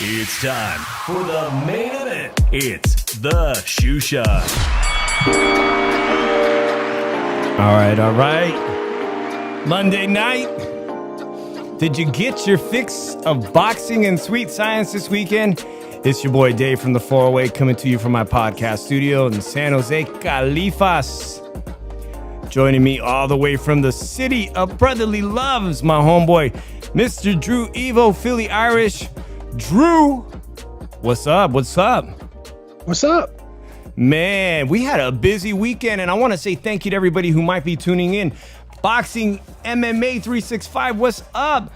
It's time for the main event. It's the Shoeshine. All right. Monday night. Did you get your fix of boxing and sweet science this weekend? It's your boy Dave from the 408 coming to you from my podcast studio in San Jose, Califas. Joining me all the way from the city of brotherly loves, my homeboy, Mr. Drew Evo, Philly Irish. Drew, what's up? What's up? What's up? Man, we had a busy weekend, and I want to say thank you to everybody who might be tuning in. Boxing MMA 365, what's up?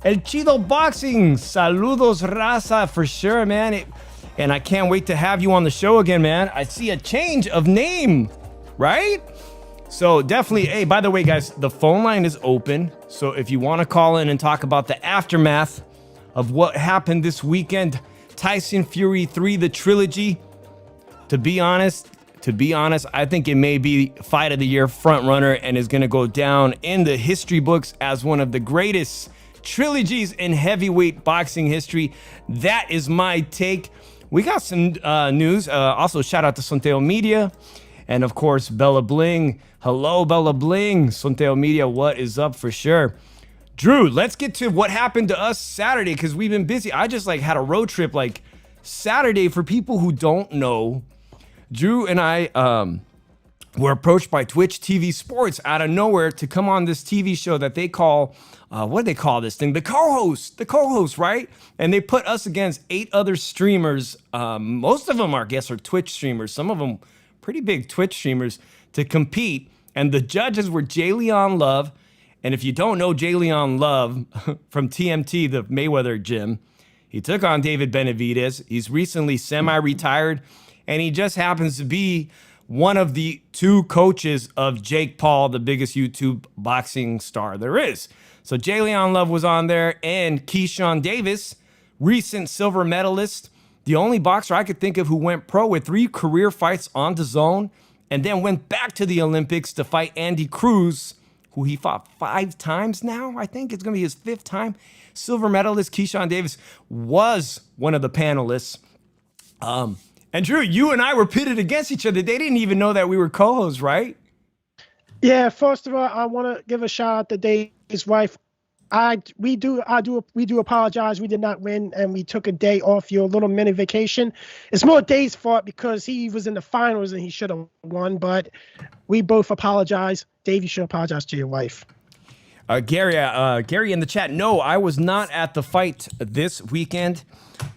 El Chido Boxing, saludos raza for sure, man. And I can't wait to have you on the show again, man. I see a change of name, right? So definitely, hey, by the way, guys, the phone line is open. So if you want to call in and talk about the aftermath of what happened this weekend, Tyson Fury 3, the trilogy, to be honest, I think it may be fight of the year front runner and is going to go down in the history books as one of the greatest trilogies in heavyweight boxing history. That is my take. We got some news. Also, shout out to Sonteo Media. And of course, Bella Bling. Hello, Bella Bling. Sonteo Media, what is up for sure? Drew, let's get to what happened to us Saturday because we've been busy. I just had a road trip Saturday. For people who don't know, Drew and I were approached by Twitch TV Sports out of nowhere to come on this TV show that they call, what do they call this thing? The co-host, right? And they put us against 8 other streamers. Most of them, I guess, are Twitch streamers. Some of them pretty big Twitch streamers to compete. And the judges were Jayleon Love. And if you don't know Jayleon Love from TMT, the Mayweather gym, he took on David Benavidez. He's recently semi-retired. And he just happens to be one of the 2 coaches of Jake Paul, the biggest YouTube boxing star there is. So Jayleon Love was on there, and Keyshawn Davis, recent silver medalist, the only boxer I could think of who went pro with 3 career fights on DAZN, and then went back to the Olympics to fight Andy Cruz, who he fought 5 times now. I think it's going to be his 5th time. Silver medalist Keyshawn Davis was one of the panelists. And Drew, you and I were pitted against each other. They didn't even know that we were co-hosts, right? Yeah, first of all, I want to give a shout out to Dave's wife. We do apologize. We did not win, and we took a day off your little mini vacation. It's more Dave's fault because he was in the finals and he should have won, but we both apologize. Dave, you should apologize to your wife. Gary in the chat. No, I was not at the fight this weekend.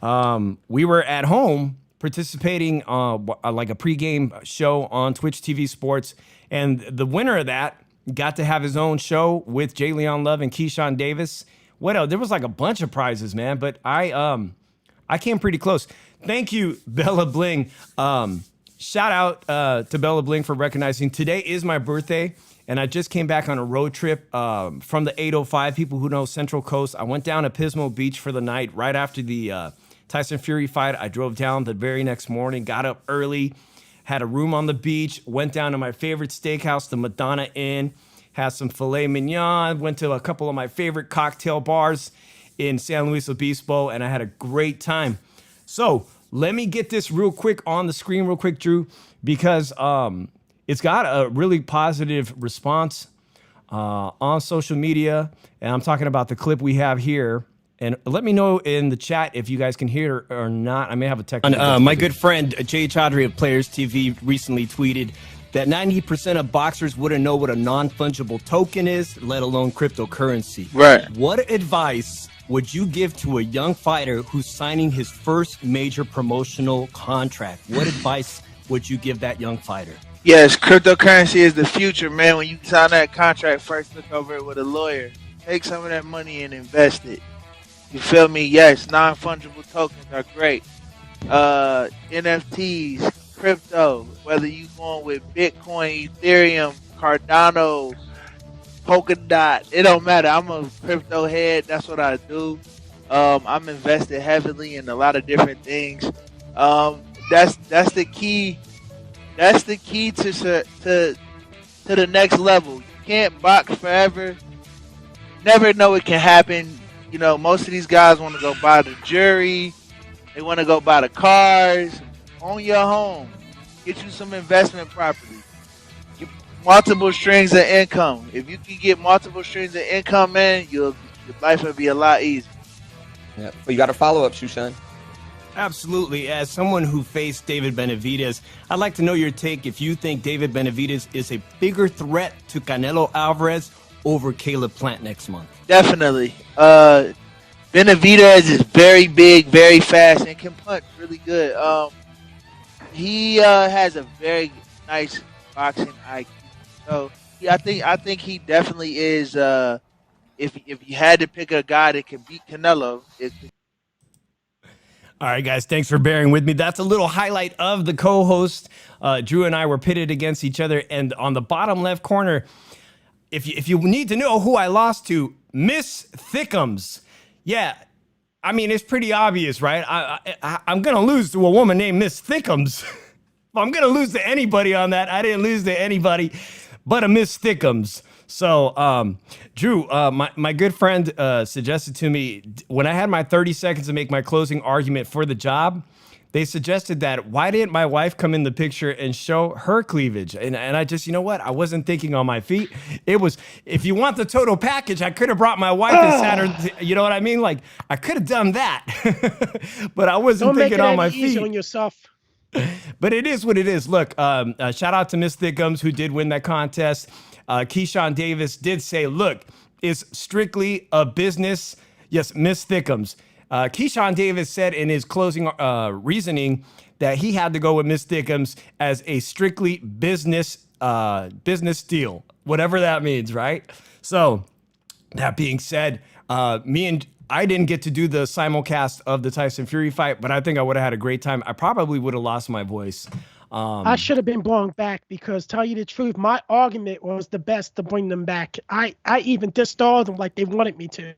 We were at home participating like a pregame show on Twitch TV Sports, and the winner of that got to have his own show with Jayleon Love and Keyshawn Davis. What else? There was a bunch of prizes, man, but I came pretty close. Thank you, Bella Bling. Shout out to Bella Bling for recognizing today is my birthday, and I just came back on a road trip from the 805. People who know Central Coast, I went down to Pismo Beach for the night right after the Tyson Fury fight. I drove down the very next morning, got up early, had a room on the beach, went down to my favorite steakhouse, the Madonna Inn, had some filet mignon, went to a couple of my favorite cocktail bars in San Luis Obispo, and I had a great time. So let me get this real quick on the screen real quick, Drew, because it's got a really positive response on social media, and I'm talking about the clip we have here. And let me know in the chat if you guys can hear it or not. I may have a technical. My good friend Jay Chaudhry of Players TV recently tweeted that 90% of boxers wouldn't know what a non-fungible token is, let alone cryptocurrency. Right. What advice would you give to a young fighter who's signing his first major promotional contract? What advice would you give that young fighter? Yes, cryptocurrency is the future, man. When you sign that contract, first look over it with a lawyer. Take some of that money and invest it. You feel me? Yes, non-fungible tokens are great. NFTs, crypto, whether you going with Bitcoin, Ethereum, Cardano, Polkadot, it don't matter. I'm a crypto head. That's what I do. I'm invested heavily in a lot of different things. That's the key. That's the key to the next level. You can't box forever. Never know it can happen. You know, most of these guys want to go buy the jury, They want to go buy the cars, own your home, get you some investment property, get multiple streams of income. If you can get multiple streams of income, man, your life will be a lot easier. Yeah, but you got a follow up, Shoeshine. Absolutely. As someone who faced David Benavidez, I'd like to know your take if you think David Benavidez is a bigger threat to Canelo Alvarez over Caleb Plant next month. Definitely. Benavidez is very big, very fast, and can punch really good. He has a very nice boxing IQ. So yeah, I think he definitely is. If you had to pick a guy that can beat Canelo, it's. All right, guys, thanks for bearing with me. That's a little highlight of the co-host. Drew and I were pitted against each other, and on the bottom left corner, if you need to know who I lost to, Miss Thickums. Yeah, I mean, it's pretty obvious, right? I'm going to lose to a woman named Miss Thickums. If I'm going to lose to anybody on that, I didn't lose to anybody but a Miss Thickums. So, Drew, my good friend suggested to me, when I had my 30 seconds to make my closing argument for the job, they suggested that why didn't my wife come in the picture and show her cleavage? And I just, you know what? I wasn't thinking on my feet. It was, if you want the total package, I could have brought my wife and sat her, you know what I mean? Like, I could have done that, but I wasn't thinking on my feet. Easy on yourself. But it is what it is. Look, shout out to Miss Thickums, who did win that contest. Keyshawn Davis did say, look, it's strictly a business. Yes, Miss Thickums. Keyshawn Davis said in his closing reasoning that he had to go with Miss Thickums as a strictly business deal, whatever that means, right? So that being said, I didn't get to do the simulcast of the Tyson Fury fight, but I think I would have had a great time. I probably would have lost my voice. I should have been blown back because, tell you the truth, my argument was the best to bring them back. I even distalled them like they wanted me to.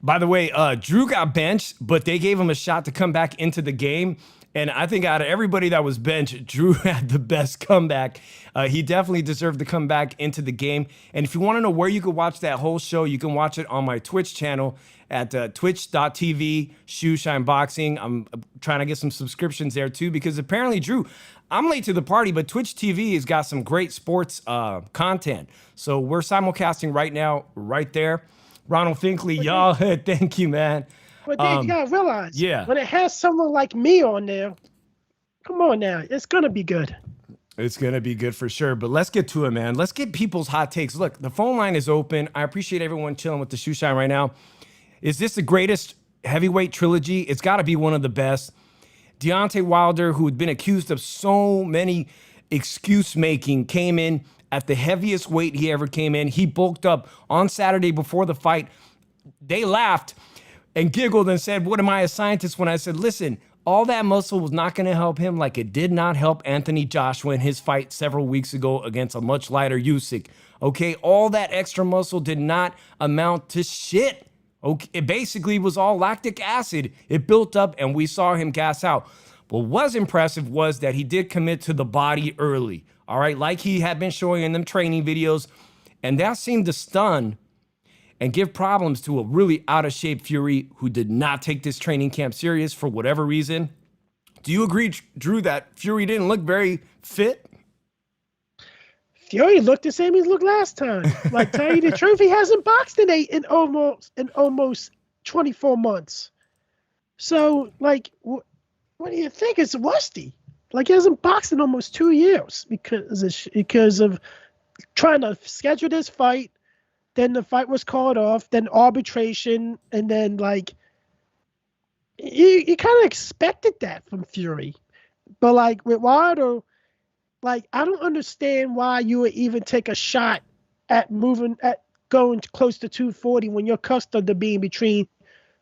By the way, Drew got benched, but they gave him a shot to come back into the game. And I think out of everybody that was benched, Drew had the best comeback. He definitely deserved to come back into the game. And if you want to know where you can watch that whole show, you can watch it on my Twitch channel at twitch.tv Shoeshine Boxing. I'm trying to get some subscriptions there too, because apparently, Drew, I'm late to the party, but Twitch TV has got some great sports content. So we're simulcasting right now, right there. Ronald Finkley, y'all, thank you, man. But then you gotta realize, yeah, when it has someone like me on there, come on now, it's gonna be good. It's gonna be good for sure. But let's get to it, man. Let's get people's hot takes. Look, the phone line is open. I appreciate everyone chilling with the Shoeshine right now. Is this the greatest heavyweight trilogy? It's got to be one of the best. Deontay Wilder, who had been accused of so many excuse making, came in at the heaviest weight he ever came in. He bulked up on Saturday before the fight. They laughed and giggled and said, what am I, a scientist? When I said, listen, all that muscle was not going to help him like it did not help Anthony Joshua in his fight several weeks ago against a much lighter Usyk. Okay, all that extra muscle did not amount to shit. Okay, it basically was all lactic acid. It built up and we saw him gas out. What was impressive was that he did commit to the body early. All right, like he had been showing in them training videos. And that seemed to stun and give problems to a really out-of-shape Fury who did not take this training camp serious for whatever reason. Do you agree, Drew, that Fury didn't look very fit? Fury looked the same as he looked last time. Like, tell you the truth, he hasn't boxed in almost 24 months. So, like, what do you think? It's rusty. Like, he hasn't boxed in almost 2 years because of trying to schedule this fight. Then the fight was called off. Then arbitration, and then like, you kind of expected that from Fury, but like with Wilder. Like, I don't understand why you would even take a shot at going close to 240 when you're accustomed to being between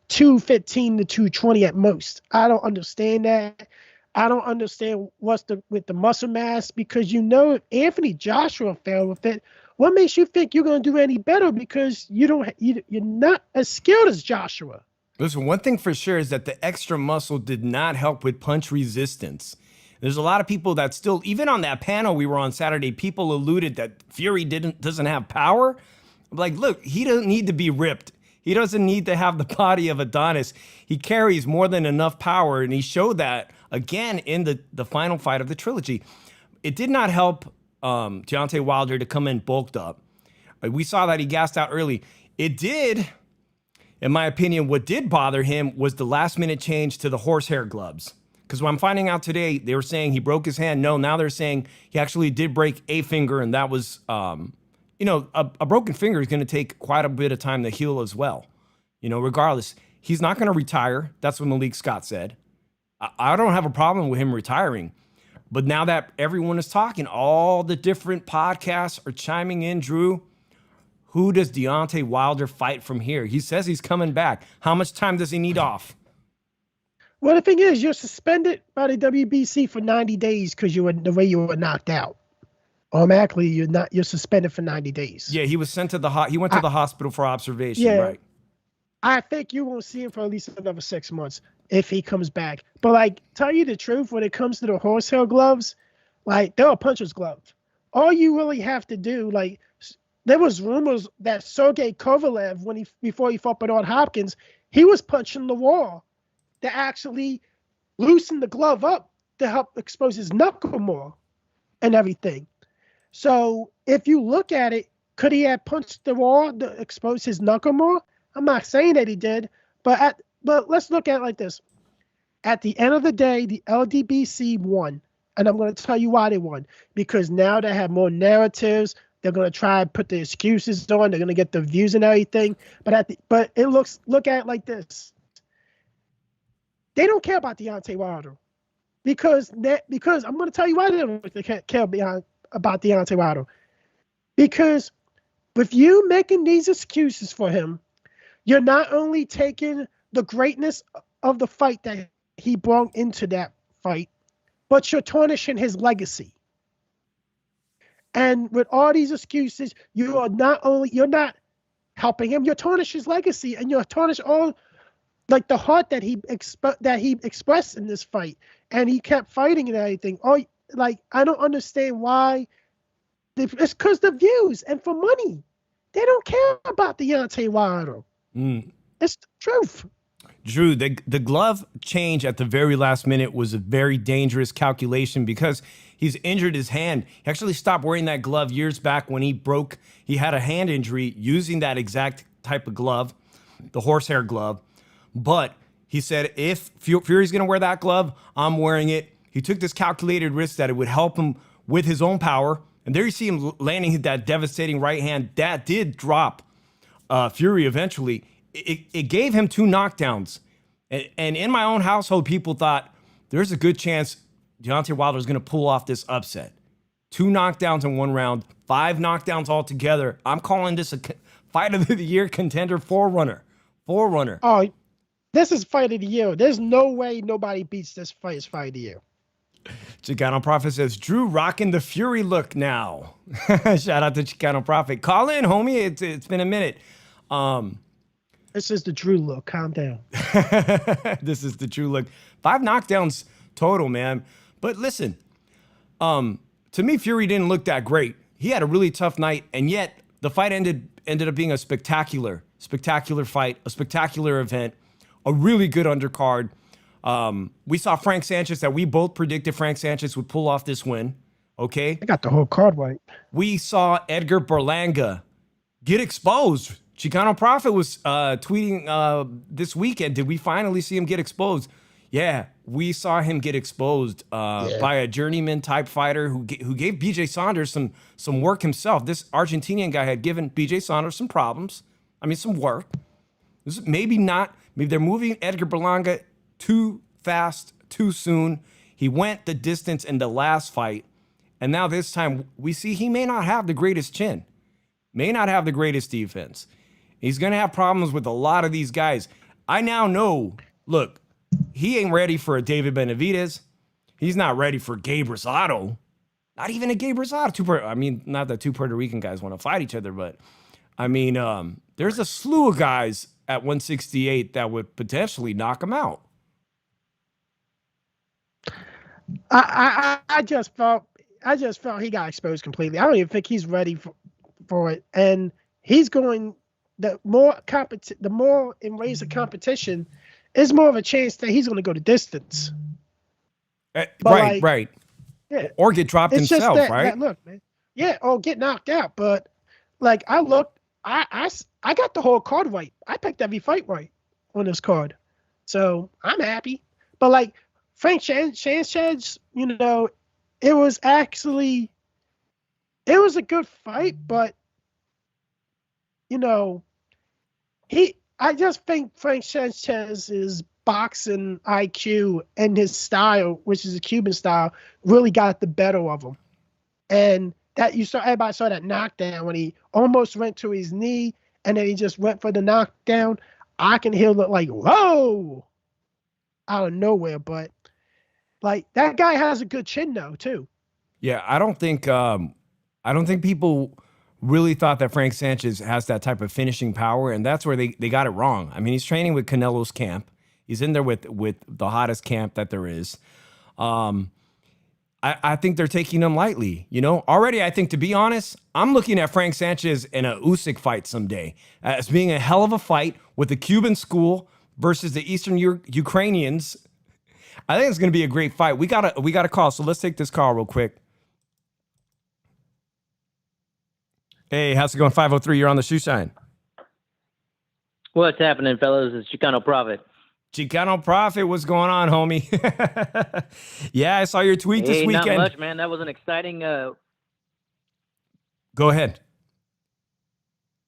215 to 220 at most. I don't understand that. I don't understand with the muscle mass, because if Anthony Joshua failed with it, what makes you think you're going to do any better? Because you're not as skilled as Joshua. Listen, one thing for sure is that the extra muscle did not help with punch resistance. There's a lot of people that still, even on that panel we were on Saturday, people alluded that Fury doesn't have power. Like, look, he doesn't need to be ripped. He doesn't need to have the body of Adonis. He carries more than enough power, and he showed that again in the final fight of the trilogy. It did not help Deontay Wilder to come in bulked up. We saw that he gassed out early. It did, in my opinion, what did bother him was the last-minute change to the horsehair gloves. Because what I'm finding out today, they were saying he broke his hand. No, now they're saying he actually did break a finger, and that was, a broken finger is going to take quite a bit of time to heal as well. Regardless, he's not going to retire. That's what Malik Scott said. I don't have a problem with him retiring. But now that everyone is talking, all the different podcasts are chiming in, Drew. Who does Deontay Wilder fight from here? He says he's coming back. How much time does he need off? Well, the thing is, you're suspended by the WBC for 90 days because the way you were knocked out. Automatically, you're suspended for 90 days. Yeah, he was sent to he went to the hospital for observation, yeah, right? I think you won't see him for at least another 6 months if he comes back. But tell you the truth, when it comes to the horsehair gloves, they're a puncher's glove. All you really have to do, there was rumors that Sergey Kovalev, before he fought Bernard Hopkins, he was punching the wall to actually loosen the glove up to help expose his knuckle more and everything. So if you look at it, could he have punched the wall to expose his knuckle more? I'm not saying that he did, but let's look at it like this. At the end of the day, the Ldbc won, and I'm going to tell you why they won. Because now they have more narratives. They're going to try and put the excuses on. They're going to get the views and everything. But look at it like this. They don't care about Deontay Wilder because I'm going to tell you why they don't care about Deontay Wilder. Because with you making these excuses for him, you're not only taking the greatness of the fight that he brought into that fight, but you're tarnishing his legacy. And with all these excuses, you're not helping him, you're tarnishing his legacy, and you're tarnish all the heart that he expressed in this fight, and he kept fighting and everything. I don't understand why. It's because the views and for money. They don't care about Deontay Wilder. It's the truth. Drew, the glove change at the very last minute was a very dangerous calculation because he's injured his hand. He actually stopped wearing that glove years back when he had a hand injury using that exact type of glove, the horsehair glove. But he said, if Fury's going to wear that glove, I'm wearing it. He took this calculated risk that it would help him with his own power. And there you see him landing that devastating right hand. That did drop Fury eventually. It gave him 2 knockdowns. And in my own household, people thought there's a good chance Deontay Wilder is going to pull off this upset. 2 knockdowns in 1 round, 5 knockdowns altogether. I'm calling this a fight of the year contender, forerunner. Oh, this is fight of the year. There's no way nobody beats this fight as fight of the year. Chicano Prophet says, Drew rocking the Fury look now. Shout out to Chicano Prophet. Call in, homie. It's been a minute. This is the Drew look. Calm down. This is the true look. 5 knockdowns total, man. But listen, to me, Fury didn't look that great. He had a really tough night, and yet the fight ended up being a spectacular fight, a spectacular event, a really good undercard. We saw Frank Sanchez that we both predicted Frank Sanchez would pull off this win. Okay. I got the whole card right. We saw Edgar Berlanga get exposed. Chicano Prophet was tweeting this weekend, did we finally see him get exposed? Yeah, we saw him get exposed by a journeyman type fighter who gave BJ Saunders some work himself. This Argentinian guy had given BJ Saunders some problems. I mean, some work. Maybe they're moving Edgar Berlanga too fast, too soon. He went the distance in the last fight. And now this time we see he may not have the greatest chin, may not have the greatest defense. He's going to have problems with a lot of these guys. I now know, look, he ain't ready for a David Benavidez. He's not ready for Gabe Rosado. Not even a Gabe Rosado. Not that 2 Puerto Rican guys want to fight each other, but there's a slew of guys at 168 that would potentially knock him out. I just felt he got exposed completely. I don't even think he's ready for it. And he's going the more it raises the competition, it's more of a chance that he's going to go the distance. Right. Yeah. Or get dropped It's himself, just that, right? look, man. Yeah, or get knocked out. But like I looked, I got the whole card right. I picked every fight right on this card, so I'm happy. But like Frank Sanchez, it was a good fight, but I just think Frank Sanchez's boxing IQ and his style, which is a Cuban style, really got the better of him. And that everybody saw that knockdown when he almost went to his knee and then he just went for the knockdown. I can hear it like, whoa, out of nowhere. But like that guy has a good chin though, too. Yeah, I don't think people really thought that Frank Sanchez has that type of finishing power, and that's where they got it wrong. I mean, he's training with Canelo's camp. He's in there with the hottest camp that there is. I think they're taking him lightly. Already, I think, to be honest, I'm looking at Frank Sanchez in a Usyk fight someday as being a hell of a fight with the Cuban school versus the Eastern Ukrainians. I think it's going to be a great fight. We got a call, so let's take this call real quick. Hey, how's it going? 503, you're on the Shoeshine. What's happening, fellas? It's Chicano Prophet. Chicano Prophet, what's going on, homie? Yeah, I saw your tweet this weekend. Not much, man. That was an exciting... Go ahead.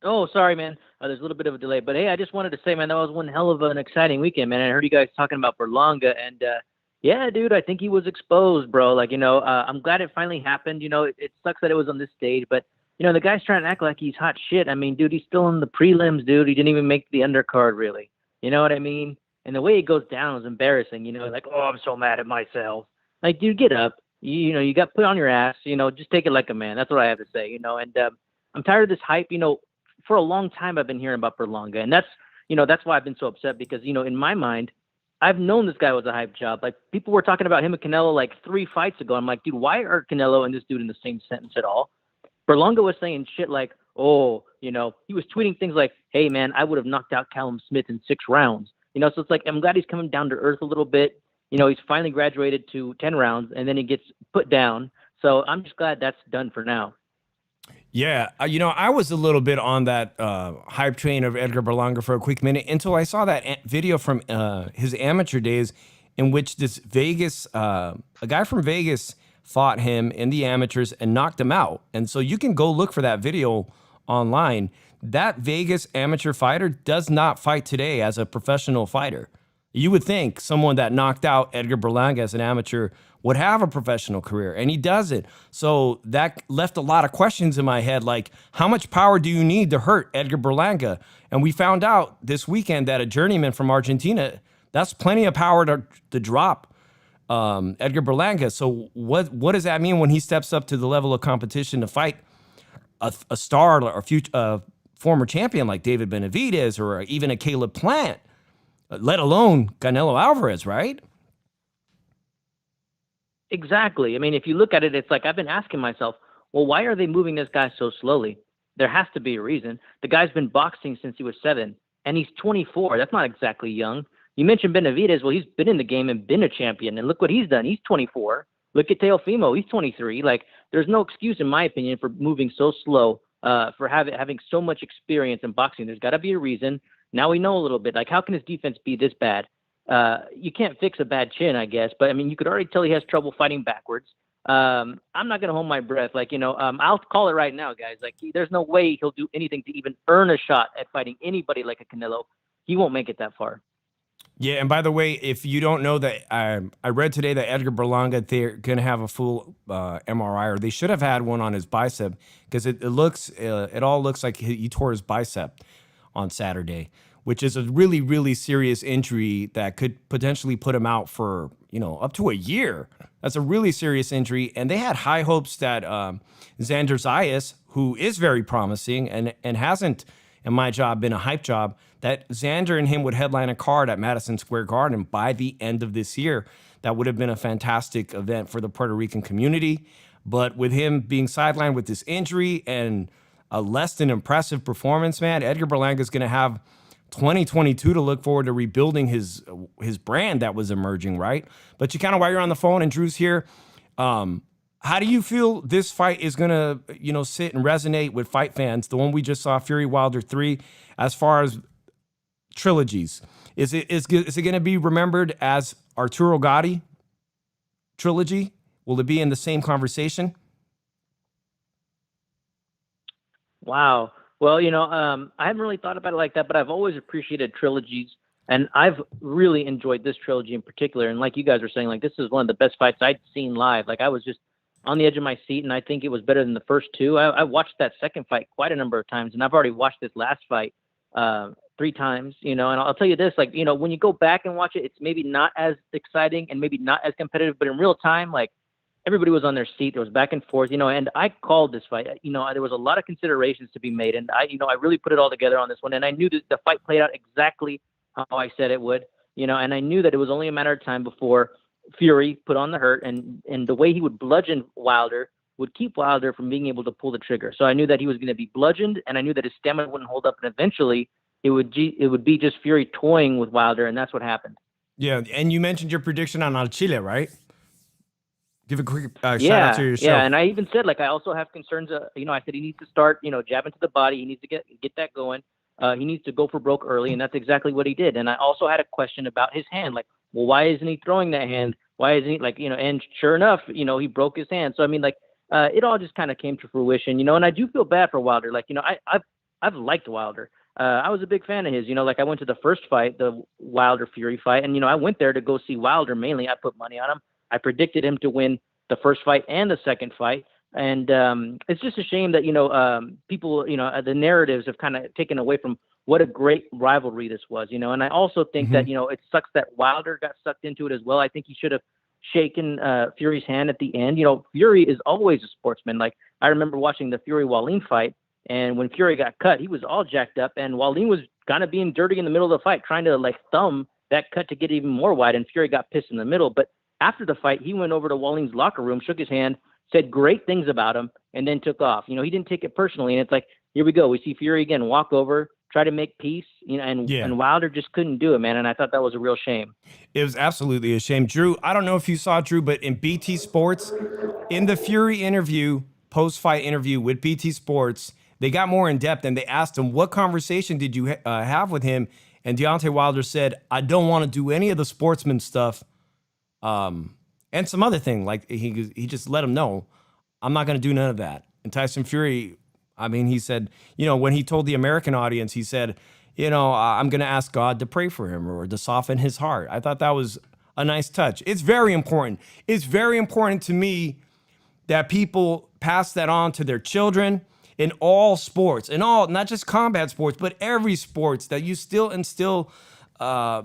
Oh, sorry, man. There's a little bit of a delay. But, hey, I just wanted to say, man, that was one hell of an exciting weekend, man. I heard you guys talking about Berlanga, and, yeah, dude, I think he was exposed, bro. Like, I'm glad it finally happened. It sucks that it was on this stage, but, the guy's trying to act like he's hot shit. I mean, dude, he's still in the prelims, dude. He didn't even make the undercard, really. You know what I mean? And the way it goes down is embarrassing. Like, oh, I'm so mad at myself. Like, dude, get up. You got put on your ass. Just take it like a man. That's what I have to say. And I'm tired of this hype. For a long time I've been hearing about Berlanga, and that's why I've been so upset because in my mind, I've known this guy was a hype job. Like people were talking about him and Canelo like 3 fights ago. I'm like, dude, why are Canelo and this dude in the same sentence at all? Berlanga was saying shit like, oh, he was tweeting things like, hey man, I would have knocked out Callum Smith in 6 rounds. So it's like, I'm glad he's coming down to earth a little bit. He's finally graduated to 10 rounds and then he gets put down. So I'm just glad that's done for now. Yeah. I was a little bit on that hype train of Edgar Berlanga for a quick minute until I saw that video from his amateur days in which this a guy from Vegas fought him in the amateurs and knocked him out. And so you can go look for that video online. That Vegas amateur fighter does not fight today as a professional fighter. You would think someone that knocked out Edgar Berlanga as an amateur would have a professional career, and he doesn't. So that left a lot of questions in my head, like how much power do you need to hurt Edgar Berlanga? And we found out this weekend that a journeyman from Argentina, that's plenty of power to drop Edgar Berlanga. So what does that mean when he steps up to the level of competition to fight a star or future former champion like David Benavidez or even a Caleb Plant, let alone Canelo Alvarez, right? Exactly. I mean, if you look at it, it's like I've been asking myself, well, why are they moving this guy so slowly? There has to be a reason. The guy's been boxing since he was 7, and he's 24. That's not exactly young. You mentioned Benavidez. Well, he's been in the game and been a champion, and look what he's done. He's 24. Look at Teofimo. He's 23. Like, there's no excuse, in my opinion, for moving so slow, for having so much experience in boxing. There's got to be a reason. Now we know a little bit. Like, how can his defense be this bad? You can't fix a bad chin, I guess, but I mean, you could already tell he has trouble fighting backwards. I'm not going to hold my breath. Like, I'll call it right now, guys. Like, there's no way he'll do anything to even earn a shot at fighting anybody like a Canelo. He won't make it that far. Yeah, and by the way, if you don't know that, I read today that Edgar Berlanga, they're going to have a full MRI, or they should have had one on his bicep, because it all looks like he tore his bicep on Saturday, which is a really, really serious injury that could potentially put him out for, up to a year. That's a really serious injury. And they had high hopes that Xander Zayas, who is very promising and hasn't, in my job, been a hype job, that Xander and him would headline a card at Madison Square Garden by the end of this year. That would have been a fantastic event for the Puerto Rican community. But with him being sidelined with this injury and a less than impressive performance, man. Edgar Berlanga is going to have 2022 to look forward to rebuilding his brand that was emerging, right? But you kind of, while you're on the phone and Drew's here, how do you feel this fight is going to, sit and resonate with fight fans? The one we just saw, Fury Wilder 3, as far as trilogies. Is it going to be remembered as Arturo Gotti trilogy? Will it be in the same conversation? Wow. Well, I haven't really thought about it like that, but I've always appreciated trilogies, and I've really enjoyed this trilogy in particular. And like you guys were saying, like, this is one of the best fights I'd seen live. Like, I was just on the edge of my seat, and I think it was better than the first two. I watched that second fight quite a number of times, and I've already watched this last fight 3 times, and I'll tell you this, like, when you go back and watch it, it's maybe not as exciting and maybe not as competitive, but in real time, like, everybody was on their seat. There was back and forth, and I called this fight. There was a lot of considerations to be made, and I really put it all together on this one, and I knew that the fight played out exactly how I said it would, and I knew that it was only a matter of time before Fury put on the hurt, and the way he would bludgeon Wilder would keep Wilder from being able to pull the trigger. So I knew that he was going to be bludgeoned, and I knew that his stamina wouldn't hold up, and eventually it would be just Fury toying with Wilder, and that's what happened. Yeah, and you mentioned your prediction on Al Chile, right? Give a quick shout out to yourself. Yeah, and I even said, like, I also have concerns. I said he needs to start, jabbing to the body. He needs to get that going. He needs to go for broke early, and that's exactly what he did. And I also had a question about his hand, like, well, why isn't he throwing that hand? Why isn't he, and sure enough, he broke his hand. So, I mean, like, it all just kind of came to fruition, and I do feel bad for Wilder. Like, I've liked Wilder. I was a big fan of his, like, I went to the first fight, the Wilder Fury fight, and, I went there to go see Wilder mainly. I put money on him. I predicted him to win the first fight and the second fight. And it's just a shame that, people, the narratives have kind of taken away from what a great rivalry this was, and I also think that, it sucks that Wilder got sucked into it as well. I think he should have shaken Fury's hand at the end. Fury is always a sportsman. Like, I remember watching the Fury-Wallin fight, and when Fury got cut, he was all jacked up, and Wallin was kind of being dirty in the middle of the fight, trying to, like, thumb that cut to get even more wide, and Fury got pissed in the middle. But after the fight, he went over to Wallin's locker room, shook his hand, said great things about him, and then took off. He didn't take it personally. And it's like, here we go. We see Fury again walk over, try to make peace, and Wilder just couldn't do it, man. And I thought that was a real shame. It was absolutely a shame. Drew, I don't know if you saw, Drew, but in BT Sports, in the Fury interview, post-fight interview with BT Sports, they got more in depth, and they asked him, what conversation did you have with him? And Deontay Wilder said, I don't want to do any of the sportsman stuff. And some other thing, like he just let him know, I'm not going to do none of that. And Tyson Fury, I mean, he said, when he told the American audience, he said, I'm going to ask God to pray for him or to soften his heart. I thought that was a nice touch. It's very important. It's very important to me that people pass that on to their children in all sports, in all, not just combat sports, but every sports, that you still instill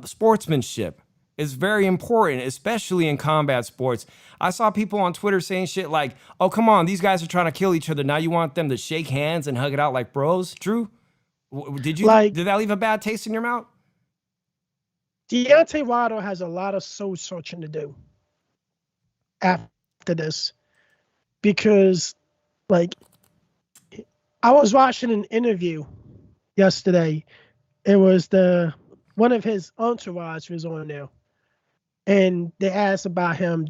sportsmanship. Is very important, especially in combat sports. I saw people on Twitter saying shit like, oh, come on, these guys are trying to kill each other. Now you want them to shake hands and hug it out like bros? Drew, did that leave a bad taste in your mouth? Deontay Wilder has a lot of soul searching to do after this, because, like, I was watching an interview yesterday. It was one of his entourage was on there. And they asked about him,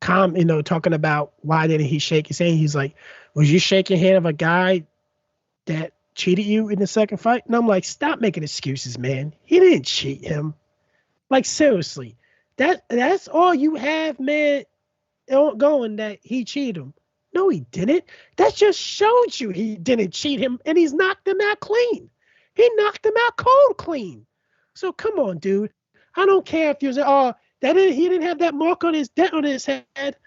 talking about why didn't he shake his hand. He's like, was you shaking hand of a guy that cheated you in the second fight? And I'm like, stop making excuses, man. He didn't cheat him. Like, seriously, that's all you have, man, going, that he cheated him. No, he didn't. That just showed you he didn't cheat him, and he's knocked him out clean. He knocked him out cold clean. So come on, dude. I don't care if you say, he didn't have that mark on his head.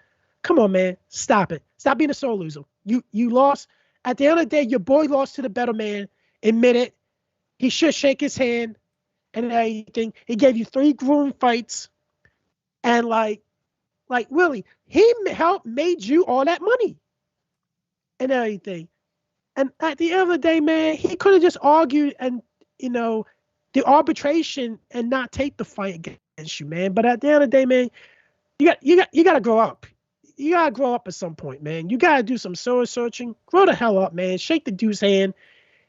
Come on, man. Stop it. Stop being a sore loser. You lost. At the end of the day, your boy lost to the better man. Admit it. He should shake his hand and everything. He gave you 3 grueling fights. And like really, he helped made you all that money and everything. And at the end of the day, man, he could have just argued and, the arbitration and not take the fight against you, man. But at the end of the day, man, you got to grow up. you gotta grow up at some point, man. You gotta do some soul searching. Grow the hell up, man. Shake the dude's hand.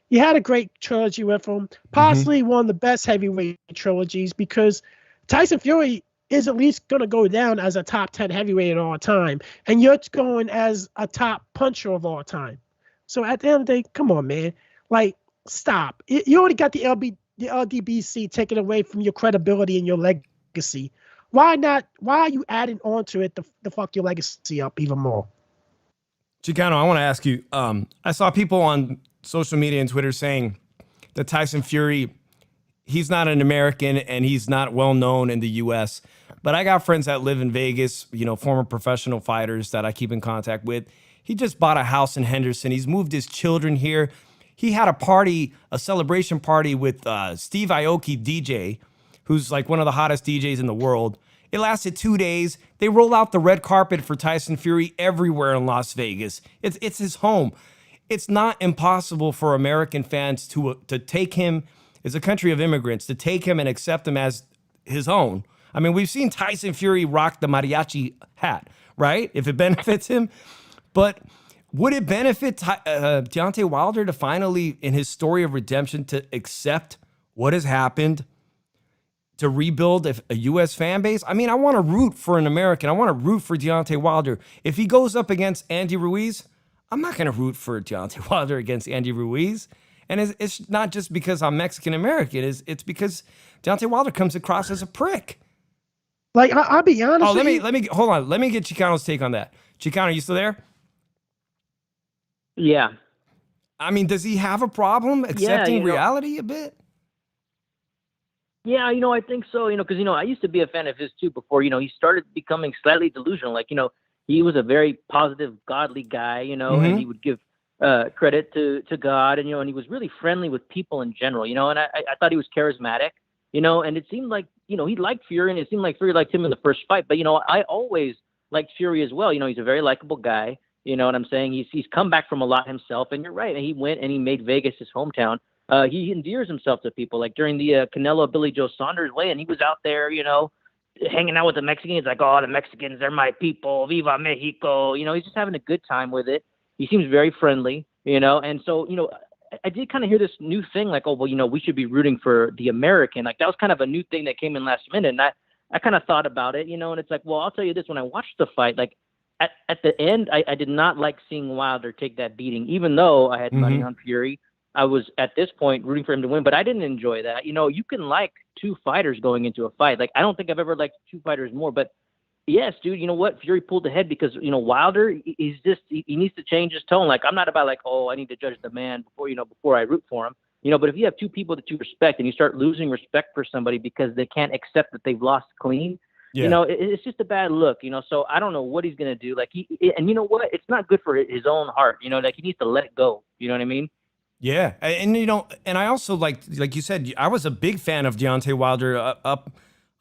You had a great trilogy with him, possibly one of the best heavyweight trilogies, because Tyson Fury is at least going to go down as a top 10 heavyweight of all time, and you're going as a top puncher of all time. So at the end of the day, come on, man. Like, stop. You already got the LDBC taken away from your credibility and your legacy. Why not? Why are you adding on to it to fuck your legacy up even more? Chicano, I want to ask you, I saw people on social media and Twitter saying that Tyson Fury, he's not an American and he's not well known in the US. But I got friends that live in Vegas, you know, former professional fighters that I keep in contact with. He just bought a house in Henderson. He's moved his children here. He had a party, a celebration party with Steve Aoki DJ, who's like one of the hottest DJs in the world. It lasted 2 days. They rolled out the red carpet for Tyson Fury everywhere in Las Vegas. It's his home. It's not impossible for American fans to take him, as a country of immigrants, to take him and accept him as his own. I mean, we've seen Tyson Fury rock the mariachi hat, right? If it benefits him. But would it benefit Deontay Wilder to finally, in his story of redemption, to accept what has happened, to rebuild a U.S. fan base? I mean, I want to root for an American. I want to root for Deontay Wilder. If he goes up against Andy Ruiz, I'm not going to root for Deontay Wilder against Andy Ruiz. And it's not just because I'm Mexican-American. It's because Deontay Wilder comes across as a prick. Like, I'll be honest with you. Let me hold on. Let me get Chicano's take on that. Chicano, you still there? Yeah. I mean, does he have a problem accepting reality a bit? Yeah, I think so, because, I used to be a fan of his too before, he started becoming slightly delusional. Like, he was a very positive, godly guy, and he would give credit to God, and, and he was really friendly with people in general, and I thought he was charismatic, and it seemed like, he liked Fury, and it seemed like Fury liked him in the first fight. But, I always liked Fury as well. He's a very likable guy. You know what I'm saying? He's come back from a lot himself, and you're right. He went and he made Vegas his hometown. He endears himself to people. Like during the Canelo Billy Joe Saunders weigh-in, he was out there, hanging out with the Mexicans. Like, oh, the Mexicans, they're my people. Viva Mexico. He's just having a good time with it. He seems very friendly, and so, I did kind of hear this new thing, like, oh, well, we should be rooting for the American. Like, that was kind of a new thing that came in last minute. And I kind of thought about it, and it's like, well, I'll tell you this, when I watched the fight, like at the end, I did not like seeing Wilder take that beating, even though I had money on Fury. I was at this point rooting for him to win, but I didn't enjoy that. You can like two fighters going into a fight. Like, I don't think I've ever liked two fighters more, but yes, dude, you know what? Fury pulled ahead because, Wilder, he needs to change his tone. Like, I'm not about like, oh, I need to judge the man before I root for him. But if you have two people that you respect and you start losing respect for somebody because they can't accept that they've lost clean, it's just a bad look, so I don't know what he's going to do. Like, and you know what? It's not good for his own heart, like he needs to let it go. You know what I mean? Yeah. And, and I also like you said, I was a big fan of Deontay Wilder up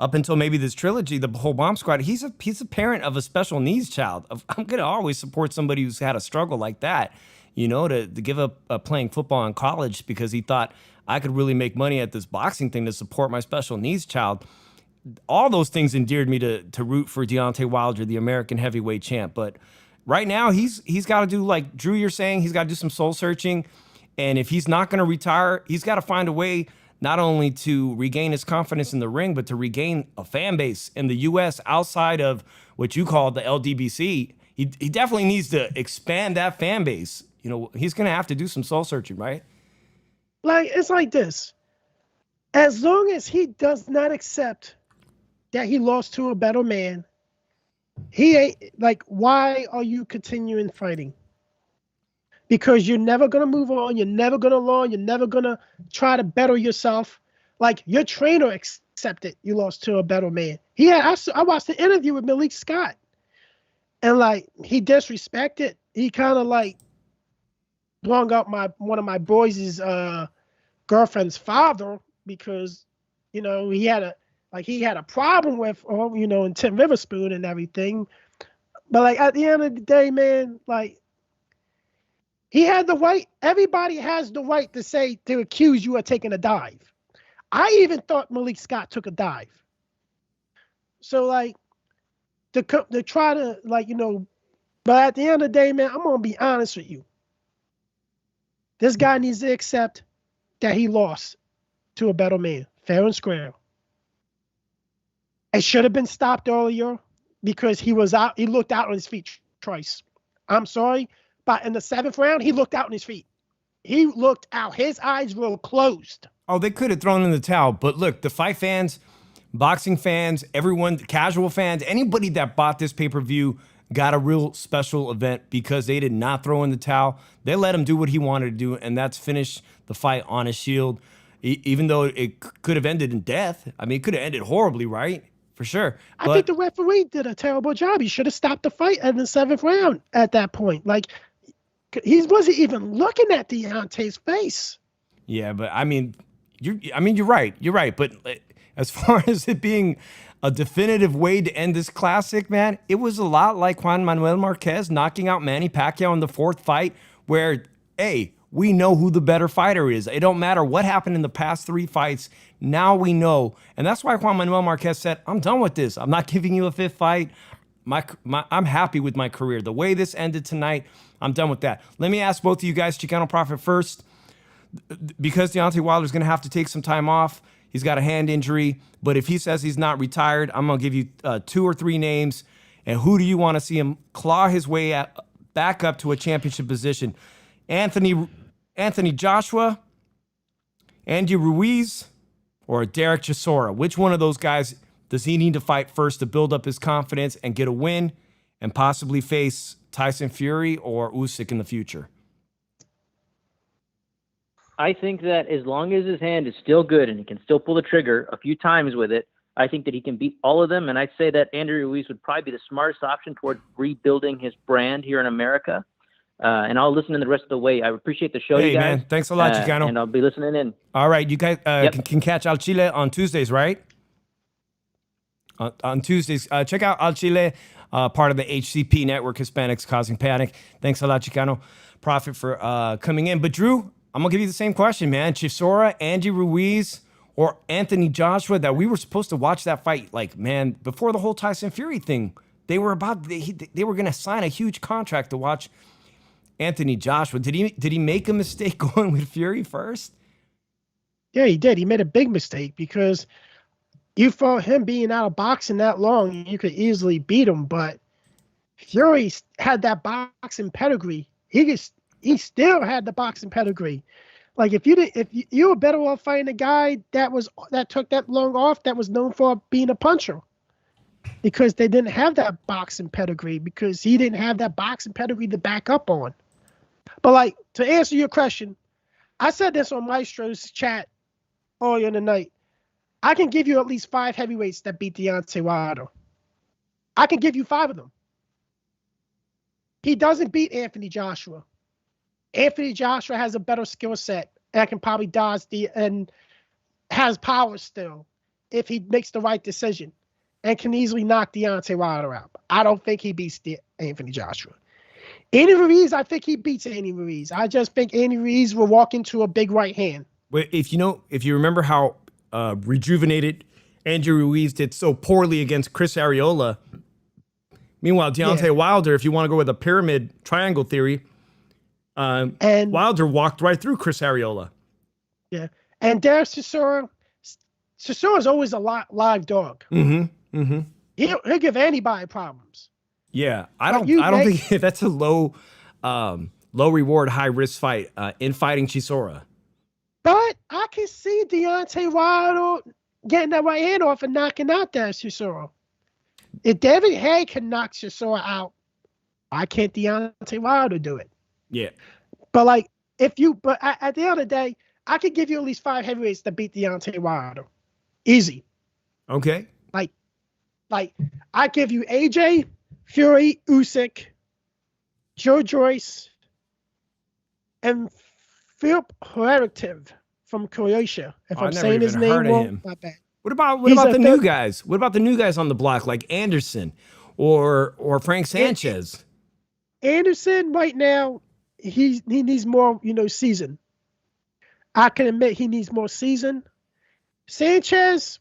until maybe this trilogy, the whole Bomb Squad. He's a parent of a special needs child. I'm going to always support somebody who's had a struggle like that, to give up playing football in college because he thought I could really make money at this boxing thing to support my special needs child. All those things endeared me to root for Deontay Wilder, the American heavyweight champ. But right now he's got to do, like Drew, you're saying, he's got to do some soul searching. And if he's not going to retire, he's got to find a way not only to regain his confidence in the ring, but to regain a fan base in the U.S. outside of what you call the LDBC. He definitely needs to expand that fan base. He's going to have to do some soul searching, right? Like, it's like this. As long as he does not accept that he lost to a better man, he ain't, like, why are you continuing fighting? Because you're never going to move on. You're never going to learn. You're never going to try to better yourself. Like, your trainer accepted you lost to a better man. I watched the interview with Malik Scott. And, like, he disrespected. He kind of, like, brung up one of my boys' girlfriend's father because, he had a problem with, and Tim Witherspoon and everything. But, like, at the end of the day, man, like, he had the right. Everybody has the right to accuse you of taking a dive. I even thought Malik Scott took a dive. So, like, to try to, like, But at the end of the day, man, I'm going to be honest with you. This guy needs to accept that he lost to a better man, fair and square. It should have been stopped earlier because he looked out on his feet twice. I'm sorry, but in the 7th round, he looked out on his feet. He looked out. His eyes were closed. Oh, they could have thrown in the towel. But look, the fight fans, boxing fans, everyone, casual fans, anybody that bought this pay-per-view got a real special event because they did not throw in the towel. They let him do what he wanted to do, and that's finish the fight on a shield, even though it could have ended in death. I mean, it could have ended horribly, right? For sure. I think the referee did a terrible job. He should have stopped the fight in the 7th round at that point. Like, he wasn't even looking at Deontay's face. Yeah, but I mean, you're right. You're right. But as far as it being a definitive way to end this classic, man, it was a lot like Juan Manuel Marquez knocking out Manny Pacquiao in the 4th fight, where, hey, we know who the better fighter is. It don't matter what happened in the past 3 fights. Now we know. And that's why Juan Manuel Marquez said, I'm done with this. I'm not giving you a 5th fight. I'm happy with my career. The way this ended tonight, I'm done with that. Let me ask both of you guys, Chicano Prophet first, because Deontay Wilder's going to have to take some time off. He's got a hand injury, but if he says he's not retired, I'm going to give you 2 or 3 names. And who do you want to see him claw his way back up to a championship position? Anthony Joshua, Andy Ruiz, or Derek Chisora? Which one of those guys does he need to fight first to build up his confidence and get a win and possibly face Tyson Fury or Usyk in the future? I think that as long as his hand is still good and he can still pull the trigger a few times with it, I think that he can beat all of them. And I'd say that Andrew Ruiz would probably be the smartest option toward rebuilding his brand here in America. And I'll listen in the rest of the way. I appreciate the show, you guys. Hey, man, thanks a lot, Chicano. And I'll be listening in. All right, you guys can catch Al Chile on Tuesdays, right? On Tuesdays. Check out Al Chile, part of the HCP Network, Hispanics Causing Panic. Thanks a lot, Chicano Prophet, for coming in. But, Drew, I'm going to give you the same question, man. Chisora, Andy Ruiz, or Anthony Joshua, that we were supposed to watch that fight, like, man, before the whole Tyson Fury thing. They were going to sign a huge contract to watch Anthony Joshua. Did he make a mistake going with Fury first? Yeah, he did. He made a big mistake because you thought him being out of boxing that long, you could easily beat him. But Fury had that boxing pedigree. He still had the boxing pedigree. Like if you were better off fighting a guy that took that long off, that was known for being a puncher, because they didn't have that boxing pedigree, because he didn't have that boxing pedigree to back up on. But like, to answer your question, I said this on Maestro's chat earlier in the night. I can give you at least 5 heavyweights that beat Deontay Wilder. I can give you 5 of them. He doesn't beat Anthony Joshua. Anthony Joshua has a better skill set and can probably dodge and has power still if he makes the right decision and can easily knock Deontay Wilder out. I don't think he beats Anthony Joshua. Andy Ruiz, I think he beats Andy Ruiz. I just think Andy Ruiz will walk into a big right hand. But if you remember how rejuvenated Andrew Ruiz did so poorly against Chris Arreola. Meanwhile, Deontay Wilder, if you want to go with a pyramid triangle theory, and Wilder walked right through Chris Arreola. Yeah, and Derek Chisora is always a live dog. Mm-hmm. Mm-hmm. He'll give anybody problems. Yeah, I don't think that's a low reward, high risk fight in fighting Chisora. But I can see Deontay Wilder getting that right hand off and knocking out that Chisora. If David Haye can knock Chisora out, why can't Deontay Wilder do it? Yeah. But like, at the end of the day, I could give you at least 5 heavyweights that beat Deontay Wilder. Easy. Okay. Like I give you AJ, Fury, Usyk, Joe Joyce, and Filip Hrgović from Croatia. If I'm saying his name wrong, not bad. What about the new guys? What about the new guys on the block, like Anderson or Frank Sanchez? Anderson right now, he needs more, season. I can admit he needs more season. Sanchez,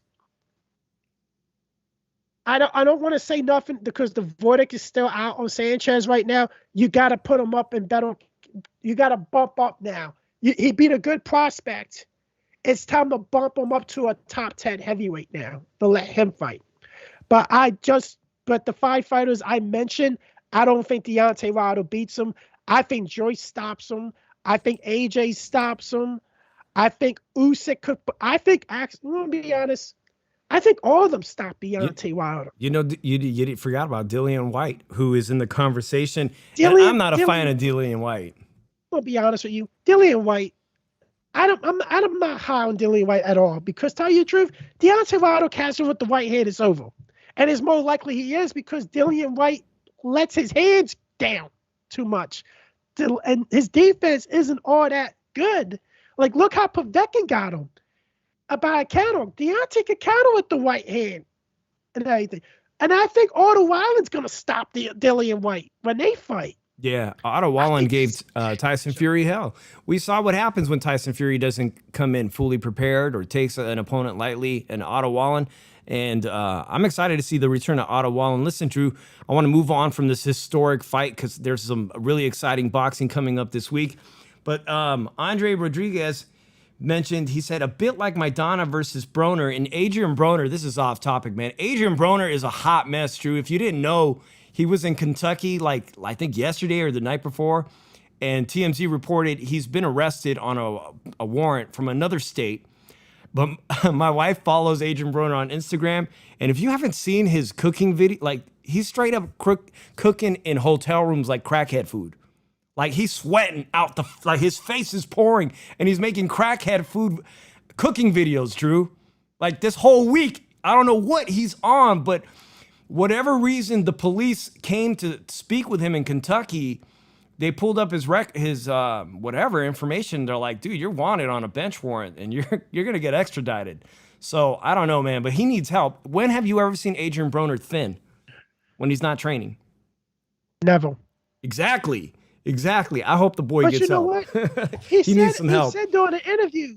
I don't want to say nothing because the verdict is still out on Sanchez right now. You got to put him up and bet on. You got to bump up now. He beat a good prospect. It's time to bump him up to a top 10 heavyweight now to let him fight. But the 5 fighters I mentioned, I don't think Deontay Wilder beats him. I think Joyce stops him. I think AJ stops him. I think Usyk could. I'm gonna be honest. I think all of them stop Deontay Wilder. You know, you forgot about Dillian White, who is in the conversation. And Dillian- I'm not a fan Dillian- of Dillian White. I'm gonna be honest with you. Dillian White. I'm not high on Dillian White at all because tell you the truth, Deontay Wilder catches with the right hand is over, and it's more likely he is because Dillian White lets his hands down too much, and his defense isn't all that good. Like look how Povetkin got him by a counter. Deontay could counter with the right hand and everything, and I think Otto Wilder's gonna stop Dillian White when they fight. Yeah, Otto Wallen gave Tyson Fury hell. We saw what happens when Tyson Fury doesn't come in fully prepared or takes an opponent lightly, and Otto Wallen. And I'm excited to see the return of Otto Wallen. Listen, Drew, I want to move on from this historic fight because there's some really exciting boxing coming up this week. But Andre Rodriguez mentioned, he said, a bit like Maidana versus Broner. And Adrian Broner, this is off topic, man. Adrian Broner is a hot mess, Drew. If you didn't know, he was in Kentucky, like I think yesterday or the night before, and TMZ reported he's been arrested on a warrant from another state. But my wife follows Adrian Broner on Instagram, and if you haven't seen his cooking video, like he's straight up cooking in hotel rooms like crackhead food. Like he's sweating out like his face is pouring, and he's making crackhead food cooking videos, Drew. Like this whole week, I don't know what he's on, but whatever reason, the police came to speak with him in Kentucky. They pulled up his whatever information. They're like, dude, you're wanted on a bench warrant and you're gonna get extradited. So I don't know, man, but he needs help. When have you ever seen Adrian Broner thin? When he's not training? Never. Exactly. I hope the boy But gets you know help. what? He needs some help. He said during the interview,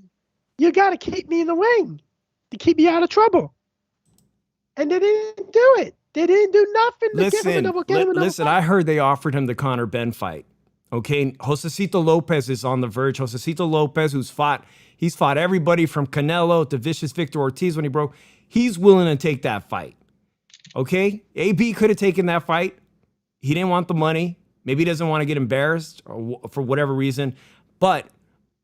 you got to keep me in the ring to keep me out of trouble. And they didn't do it. They didn't do nothing to give him another Listen, fight. I heard they offered him the Conor Ben fight. Okay, Josecito Lopez is on the verge. Josecito Lopez, he's fought everybody from Canelo to vicious Victor Ortiz when he broke. He's willing to take that fight. Okay, AB could have taken that fight. He didn't want the money. Maybe he doesn't want to get embarrassed or for whatever reason. But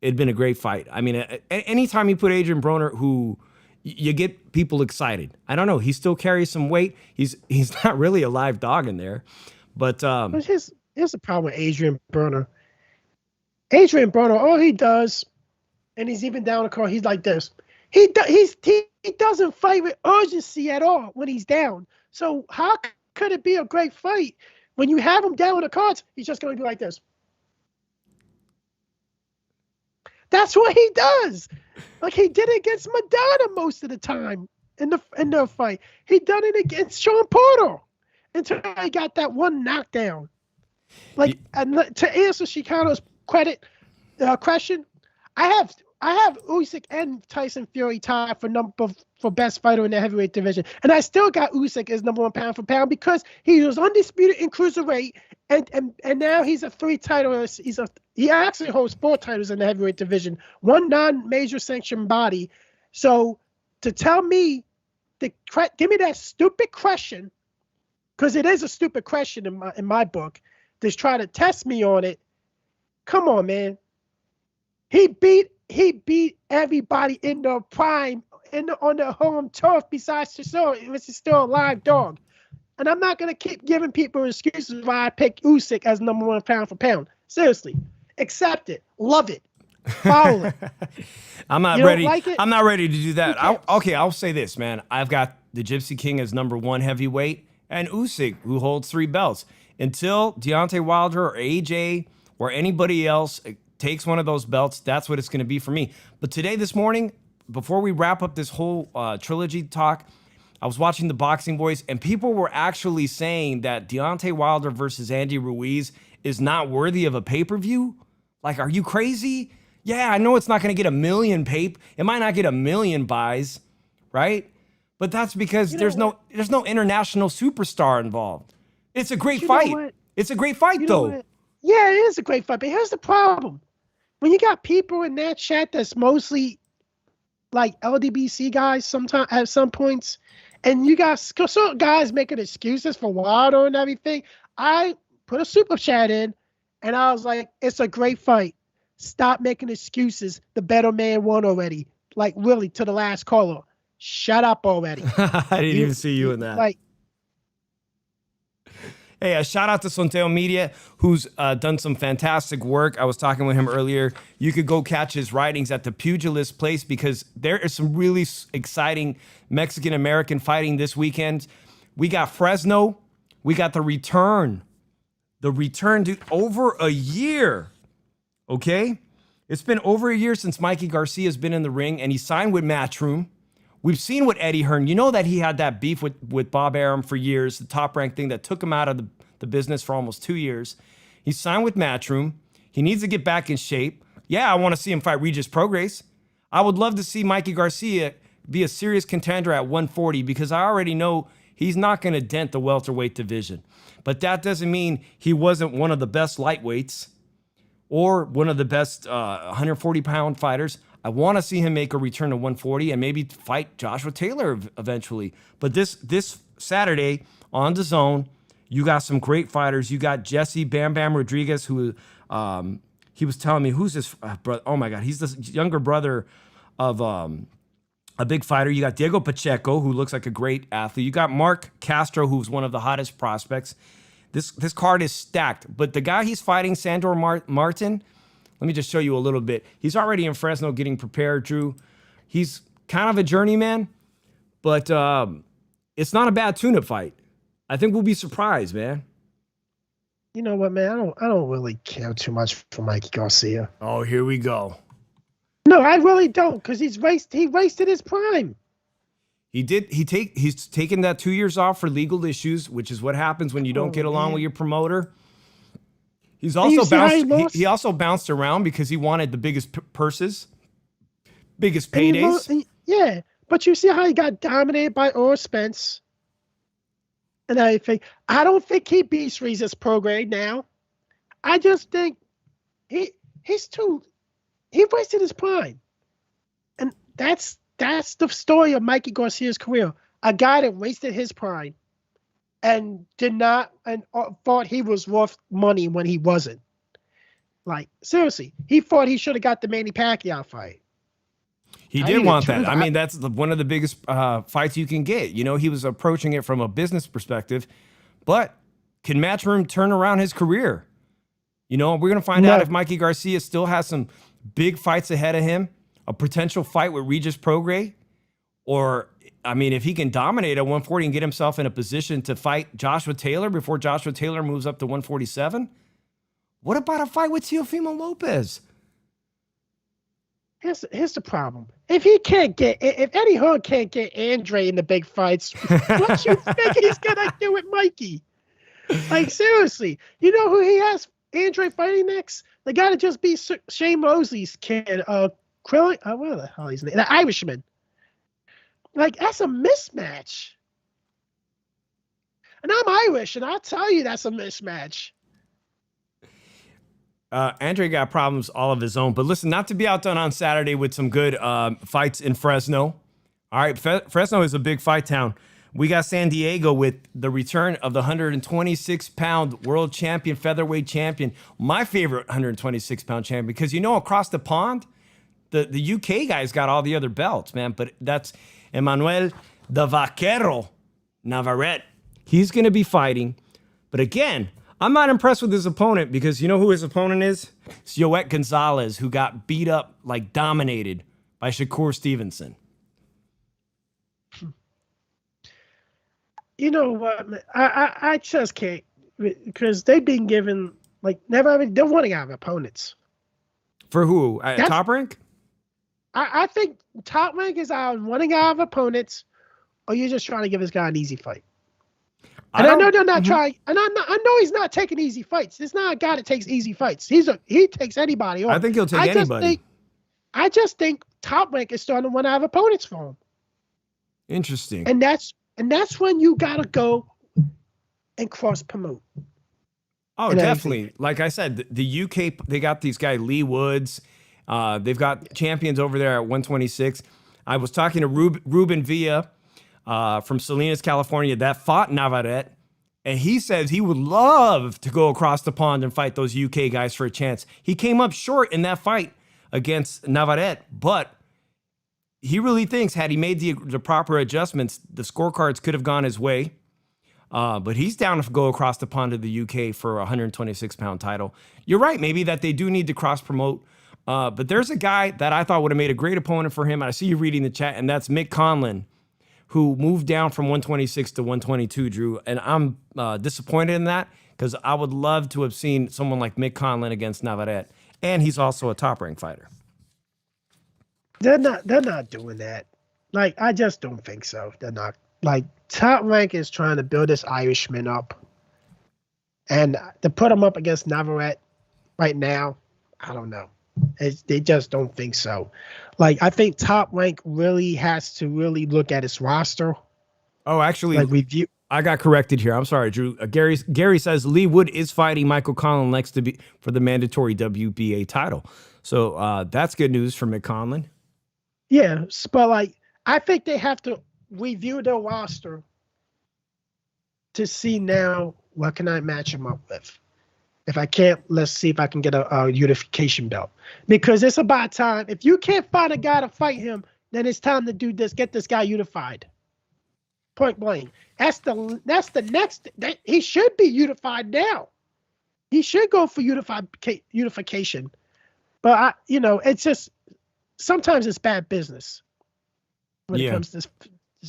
it'd been a great fight. I mean, anytime you put Adrian Broner, who you get people excited. I don't know. He still carries some weight. He's not really a live dog in there. But here's the problem with Adrian Broner. Adrian Broner, all he does, and he's even down the court, he's like this. He doesn't fight with urgency at all when he's down. So how could it be a great fight when you have him down on the cards? He's just going to be like this. That's what he does. Like he did it against Madonna most of the time in the fight. He done it against Sean Porter until he got that one knockdown. Like and to answer Chicano's question, I have Usyk and Tyson Fury tied for best fighter in the heavyweight division, and I still got Usyk as number 1 pound for pound because he was undisputed in cruiserweight, and now he's a 3 titles. He actually holds 4 titles in the heavyweight division, 1 non-major sanctioned body. So to tell me, give me that stupid question, because it is a stupid question in my book. Just try to test me on it. Come on, man. He beat everybody in the prime on the home turf besides Chisora. It was still a live dog. And I'm not going to keep giving people excuses why I picked Usyk as number 1 pound for pound. Seriously. Accept it. Love it. Follow it. I'm not You don't ready. like it? I'm not ready to do that. I'll say this, man. I've got the Gypsy King as number 1 heavyweight and Usyk, who holds 3 belts. Until Deontay Wilder or AJ or anybody else takes one of those belts, that's what it's going to be for me. But this morning, before we wrap up this whole trilogy talk, I was watching the Boxing Voice, and people were actually saying that Deontay Wilder versus Andy Ruiz is not worthy of a pay-per-view. Like, are you crazy? Yeah, I know it's not going to get a million it might not get a million buys, right? But that's because You know there's no international superstar involved. It's a great You know fight. what? It's a great fight, You know though. what? Yeah, it is a great fight. But here's the problem. When you got people in that chat that's mostly like LDBC guys sometimes at some points, and you got certain guys making excuses for Wilder and everything, I put a super chat in, and I was like, it's a great fight. Stop making excuses. The better man won already. Like, really, to the last caller. Shut up already. I didn't even see you in that. Like, hey, a shout out to Sonteo Media, who's done some fantastic work. I was talking with him earlier. You could go catch his writings at the Pugilist Place because there is some really exciting Mexican-American fighting this weekend. We got Fresno. We got the return. The return, dude, over a year. Okay? It's been over a year since Mikey Garcia's been in the ring, and he signed with Matchroom. We've seen what Eddie Hearn, you know that he had that beef with Bob Arum for years, the Top Rank thing that took him out of the business for almost 2 years. He signed with Matchroom. He needs to get back in shape. Yeah, I want to see him fight Regis Prograis. I would love to see Mikey Garcia be a serious contender at 140 because I already know he's not going to dent the welterweight division. But that doesn't mean he wasn't one of the best lightweights or one of the best 140-pound fighters. I want to see him make a return to 140 and maybe fight Joshua Taylor eventually. But this Saturday on DAZN, you got some great fighters. You got Jesse Bam Bam Rodriguez, who he was telling me, who's this brother? Oh my God, he's the younger brother of a big fighter. You got Diego Pacheco, who looks like a great athlete. You got Mark Castro, who's one of the hottest prospects. This card is stacked. But the guy he's fighting, Sandor Martin, let me just show you a little bit. He's already in Fresno getting prepared, Drew. He's kind of a journeyman, but it's not a bad tune-up fight. I think we'll be surprised, man. You know what, man? I don't really care too much for Mikey Garcia. Oh, here we go. No, I really don't, because he wasted his prime. He's taken that 2 years off for legal issues, which is what happens when you don't get along with your promoter. He's also bounced. He also bounced around because he wanted the biggest purses, biggest paydays. Yeah, but you see how he got dominated by Earl Spence. And I don't think he beats Regis Prograis now. I just think he wasted his prime. And that's the story of Mikey Garcia's career. A guy that wasted his prime and thought he was worth money when he wasn't. Like, seriously, he thought he should have got the Manny Pacquiao fight. He did want that. I mean, that's one of the biggest fights you can get. You know, he was approaching it from a business perspective, but can Matchroom turn around his career? You know, we're going to find out if Mikey Garcia still has some big fights ahead of him, a potential fight with Regis Prograis, or, I mean, if he can dominate at 140 and get himself in a position to fight Joshua Taylor before Joshua Taylor moves up to 147, what about a fight with Teofimo Lopez? Here's the problem. If Eddie Hearn can't get Andre in the big fights, what you think he's gonna do with Mikey? Like, seriously, you know who he has Andre fighting next? The guy that just beat Shane Mosley's kid, Krillin. What the hell is his name? The Irishman. Like, that's a mismatch. And I'm Irish, and I'll tell you that's a mismatch. Andre got problems all of his own. But listen, not to be outdone on Saturday with some good fights in Fresno. All right, Fresno is a big fight town. We got San Diego with the return of the 126-pound world champion, featherweight champion, my favorite 126-pound champion, because, you know, across the pond, the UK guys got all the other belts, man. But that's Emmanuel the Vaquero Navarrete. He's going to be fighting. But again, I'm not impressed with his opponent because you know who his opponent is? It's Yoet Gonzalez, who got beat up, like dominated by Shakur Stevenson. You know what? I just can't, because they've been given, like, they're running out of opponents. For who? Top Rank? I think Top Rank is running out of opponents, or you're just trying to give this guy an easy fight. And I know they're not trying, and I know he's not taking easy fights. It's not a guy that takes easy fights. He takes anybody on. I think he'll take anybody. I just think Top Rank is starting to run out of opponents for him. Interesting. And that's when you gotta go and cross promote. Oh, and definitely. everything. Like I said, the UK, they got these guy Lee Woods. They've got champions over there at 126. I was talking to Ruben Villa from Salinas, California, that fought Navarrete. And he says he would love to go across the pond and fight those UK guys for a chance. He came up short in that fight against Navarrete, but he really thinks had he made the proper adjustments, the scorecards could have gone his way. But he's down to go across the pond to the UK for a 126-pound title. You're right, maybe that they do need to cross-promote. But there's a guy that I thought would have made a great opponent for him. I see you reading the chat, and that's Mick Conlon, who moved down from 126 to 122, Drew. And I'm disappointed in that because I would love to have seen someone like Mick Conlon against Navarrete. And he's also a top-ranked fighter. They're not doing that. Like, I just don't think so. They're not. Like, Top Rank is trying to build this Irishman up. And to put him up against Navarrete right now, I don't know. They just don't think so. Like, I think Top Rank really has to really look at its roster. Oh, actually, like review. I got corrected here. I'm sorry, Drew. Gary says Lee Wood is fighting Michael Conlon next to be for the mandatory WBA title. So that's good news for Mick Conlon. Yeah, but like, I think they have to review their roster to see now what can I match him up with. If I can't, let's see if I can get a unification belt. Because it's about time. If you can't find a guy to fight him, then it's time to do this. Get this guy unified. Point blank. That's the next. He should be unified now. He should go for unification. But it's just sometimes it's bad business when it comes to this.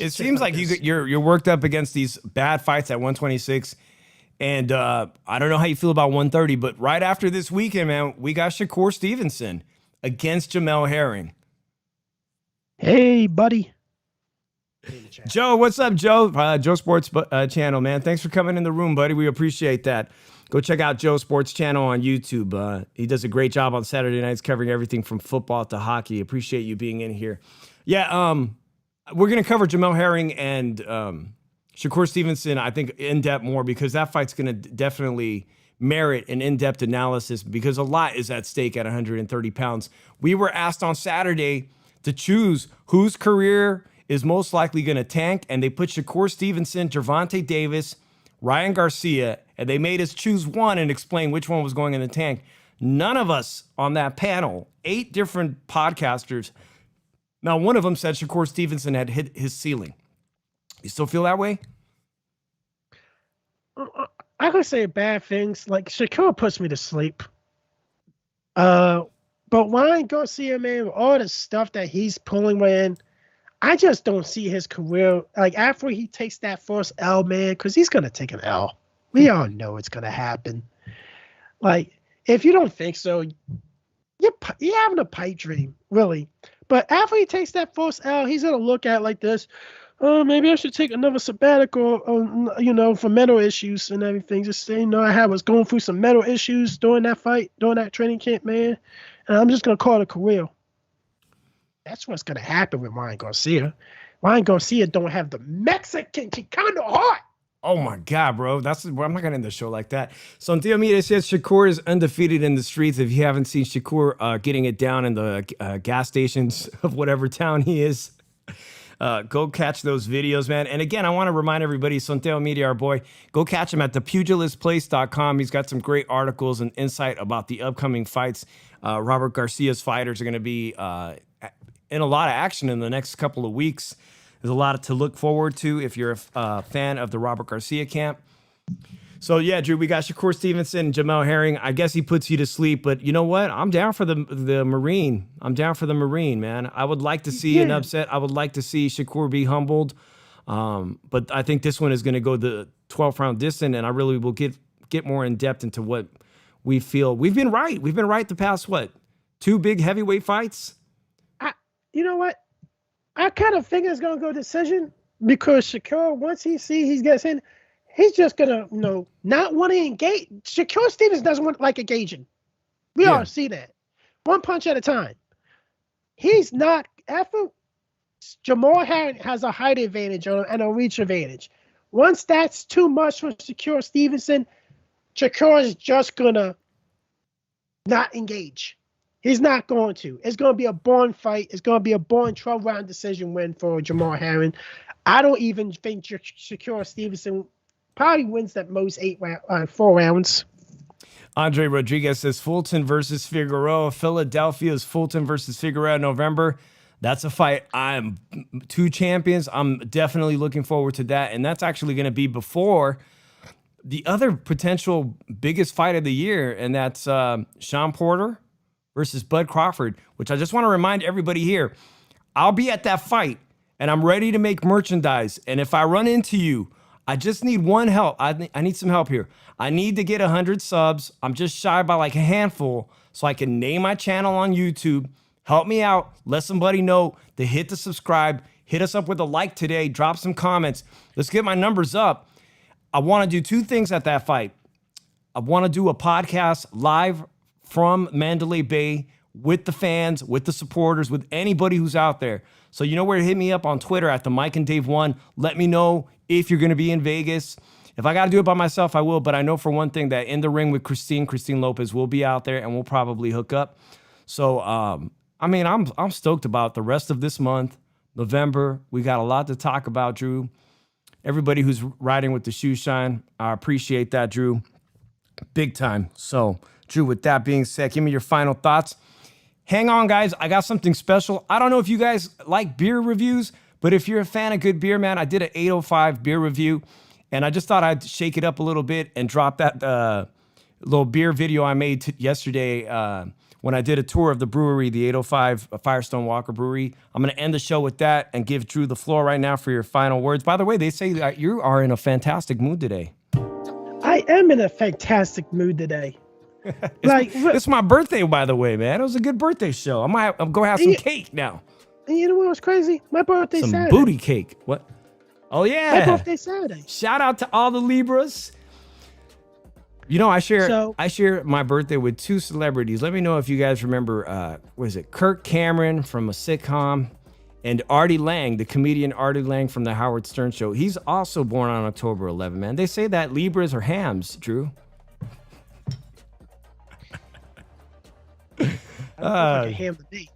It seems like you're worked up against these bad fights at 126. And I don't know how you feel about 130, but right after this weekend, man, we got Shakur Stevenson against Jamel Herring. Hey, buddy. Joe, what's up, Joe? Joe Sports Channel, man. Thanks for coming in the room, buddy. We appreciate that. Go check out Joe Sports Channel on YouTube. He does a great job on Saturday nights covering everything from football to hockey. Appreciate you being in here. Yeah, we're going to cover Jamel Herring and Shakur Stevenson, I think, in-depth more because that fight's going to definitely merit an in-depth analysis because a lot is at stake at 130 pounds. We were asked on Saturday to choose whose career is most likely going to tank, and they put Shakur Stevenson, Gervonta Davis, Ryan Garcia, and they made us choose one and explain which one was going in the tank. None of us on that panel, 8 different podcasters, now one of them said Shakur Stevenson had hit his ceiling. You still feel that way? I could say bad things. Like, Shakur puts me to sleep. But Ryan Garcia, man, with all the stuff that he's pulling in, I just don't see his career. Like, after he takes that first L, man, because he's going to take an L. We all know it's going to happen. Like, if you don't think so, you're having a pipe dream, really. But after he takes that first L, he's going to look at it like this. Oh, maybe I should take another sabbatical, for mental issues and everything. Just say, I was going through some mental issues during that fight, during that training camp, man. And I'm just going to call it a career. That's what's going to happen with Ryan Garcia. Ryan Garcia don't have the Mexican Chicano heart. Oh, my God, bro. I'm not going to end the show like that. So, Theo Media says Shakur is undefeated in the streets. If you haven't seen Shakur getting it down in the gas stations of whatever town he is, go catch those videos, man. And again, I want to remind everybody, Sonteo Media, our boy, go catch him at thepugilistplace.com. He's got some great articles and insight about the upcoming fights. Robert Garcia's fighters are going to be in a lot of action in the next couple of weeks. There's a lot to look forward to if you're a fan of the Robert Garcia camp. So, yeah, Drew, we got Shakur Stevenson and Jamel Herring. I guess he puts you to sleep, but you know what? I'm down for the Marine. I'm down for the Marine, man. I would like to see an upset. I would like to see Shakur be humbled. But I think this one is going to go the 12th-round distance, and I really will get more in-depth into what we feel. We've been right. We've been right the past, 2 big heavyweight fights? You know what? I kind of think it's going to go decision because Shakur, once he gets in, he's just going to, not want to engage. Shakur Stevens doesn't want like engaging. We all see that. One punch at a time. He's not, after Jamal Herring has a height advantage and a reach advantage. Once that's too much for Shakur Stevenson, Shakur is just gonna not engage. He's not going to. It's going to be a boring fight. It's going to be a boring 12-round decision win for Jamal Herring. I don't even think Shakur Stevenson probably wins at most 4 rounds. Andre Rodriguez says Fulton versus Figueroa. Philadelphia's Fulton versus Figueroa in November. That's a fight. I'm 2 champions. I'm definitely looking forward to that. And that's actually going to be before the other potential biggest fight of the year. And that's Sean Porter versus Bud Crawford, which I just want to remind everybody here. I'll be at that fight and I'm ready to make merchandise. And if I run into you, I just need one help. I need some help here. I need to get 100 subs. I'm just shy by like a handful so I can name my channel on YouTube. Help me out. Let somebody know to hit the subscribe. Hit us up with a like today. Drop some comments. Let's get my numbers up. I want to do 2 things at that fight. I want to do a podcast live from Mandalay Bay with the fans, with the supporters, with anybody who's out there. So you know where to hit me up on Twitter at the Mike and Dave 1. Let me know if you're going to be in Vegas. If I got to do it by myself, I will. But I know for one thing that in the ring with Christine Lopez will be out there and we'll probably hook up. So, I mean, I'm stoked about the rest of this month, November. We got a lot to talk about, Drew. Everybody who's riding with the Shoeshine, I appreciate that, Drew. Big time. So, Drew, with that being said, give me your final thoughts. Hang on, guys. I got something special. I don't know if you guys like beer reviews, but if you're a fan of good beer, man, I did an 805 beer review, and I just thought I'd shake it up a little bit and drop that little beer video I made yesterday when I did a tour of the brewery, the 805 Firestone Walker Brewery. I'm going to end the show with that and give Drew the floor right now for your final words. By the way, they say that you are in a fantastic mood today. I am in a fantastic mood today. It's my birthday, by the way, man. It was a good birthday show. I'm going to have some cake now. And you know what was crazy? My birthday Saturday. Some booty cake. What? Oh, yeah. My birthday Saturday. Shout out to all the Libras. You know, I share my birthday with 2 celebrities. Let me know if you guys remember, Kirk Cameron from a sitcom and Artie Lang, the comedian Artie Lang from the Howard Stern Show. He's also born on October 11, man. They say that Libras are hams, Drew. Like a ham to me.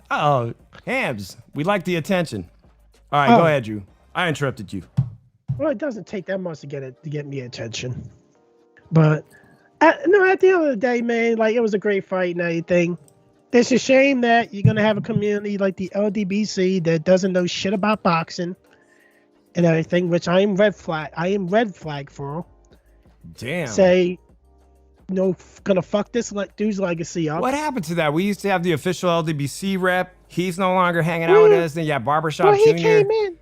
Oh, hams. We like the attention. All right, go ahead, Drew. I interrupted you. Well, it doesn't take that much to get me attention. But at the end of the day, man, like, it was a great fight and everything. It's a shame that you're gonna have a community like the Ldbc that doesn't know shit about boxing and everything, which I am red flag for. Damn. Say, gonna fuck this dude's legacy up. What happened to that? We used to have the official Ldbc rep. He's no longer hanging out with us. Then you have Barbershop Junior.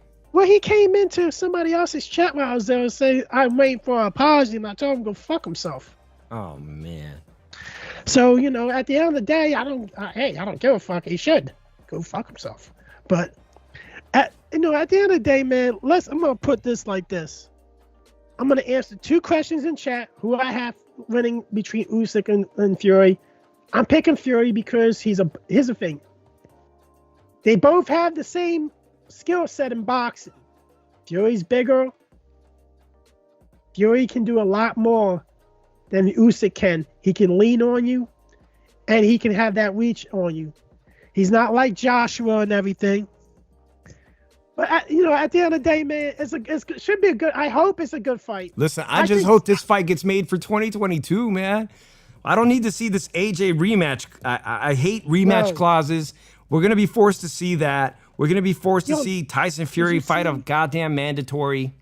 He came into somebody else's chat while I was there and say, I'm waiting for an apology, and I told him to go fuck himself. Oh, man. So, at the end of the day, I don't give a fuck. He should go fuck himself. But, at the end of the day, man, I'm going to put this like this. I'm going to answer 2 questions in chat, who I have winning between Usyk and Fury. I'm picking Fury because here's the thing. They both have the same skill set in boxing. Fury's bigger. Fury can do a lot more than Usyk can. He can lean on you, and he can have that reach on you. He's not like Joshua and everything. But at the end of the day, man, it should be a good. I hope it's a good fight. Listen, I just hope this fight gets made for 2022, man. I don't need to see this AJ rematch. I hate rematch clauses. We're gonna be forced to see that. We're going to be forced to see Tyson Fury fight a goddamn mandatory.